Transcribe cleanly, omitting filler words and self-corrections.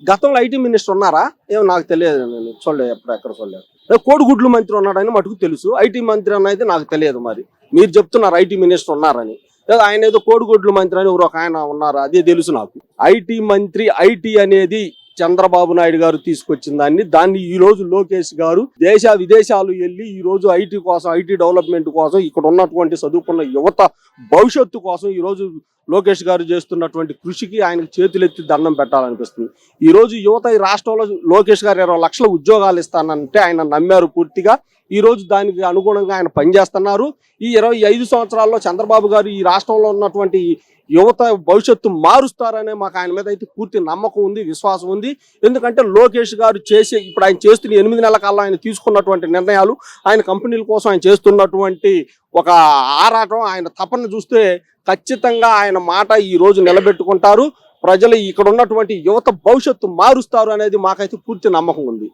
గతంలో IT minister ఉన్నారా? ఏమో నాకు తెలియదు, నేను చూడలేదు, ఎక్కడ చూడలేదు. కోడిగుడ్లు మంత్రి ఉన్నాడని మటుకు తెలుసు, ఐటీ మంత్రి అనేది నాకు తెలియదు. మరి మీరు చెప్తున్నారు ఐటీ మినిస్టర్ ఉన్నారని, ఆయన ఏదో కోడిగుడ్లు మంత్రి అని ఒక ఆయన ఉన్నారు, అదే తెలుసు నాకు. ఐటీ మంత్రి, ఐటీ అనేది చంద్రబాబు నాయుడు గారు తీసుకొచ్చిన దాన్ని ఈ రోజు లోకేష్ గారు దేశ విదేశాలు వెళ్ళి ఈ రోజు ఐటీ కోసం, ఐటీ డెవలప్మెంట్ కోసం, ఇక్కడ ఉన్నటువంటి చదువుకున్న యువత భవిష్యత్తు కోసం ఈ రోజు లోకేష్ గారు చేస్తున్నటువంటి కృషికి ఆయనకు చేతులెత్తి దండం పెట్టాలనిపిస్తుంది. ఈ రోజు యువత ఈ రాష్ట్రంలో లోకేష్ గారు 20 లక్షల ఉద్యోగాలు ఇస్తానంటే ఆయన నమ్మారు పూర్తిగా. ఈ రోజు దానికి అనుగుణంగా ఆయన పనిచేస్తున్నారు. ఈ 25 సంవత్సరాల్లో చంద్రబాబు గారు ఈ రాష్ట్రంలో ఉన్నటువంటి యువత భవిష్యత్తు మారుస్తారనే మాకు ఆయన మీద అయితే పూర్తి నమ్మకం ఉంది, విశ్వాసం ఉంది. ఎందుకంటే లోకేష్ గారు ఇప్పుడు ఆయన చేస్తున్న 8 నెలల కాలంలో ఆయన తీసుకున్నటువంటి నిర్ణయాలు, ఆయన కంపెనీల కోసం ఆయన చేస్తున్నటువంటి ఒక ఆరాటం, ఆయన తపన చూస్తే ఖచ్చితంగా ఆయన మాట ఈ రోజు నిలబెట్టుకుంటారు. ప్రజలు ఇక్కడ ఉన్నటువంటి యువత భవిష్యత్తు మారుస్తారు అనేది మాకైతే పూర్తి నమ్మకం ఉంది.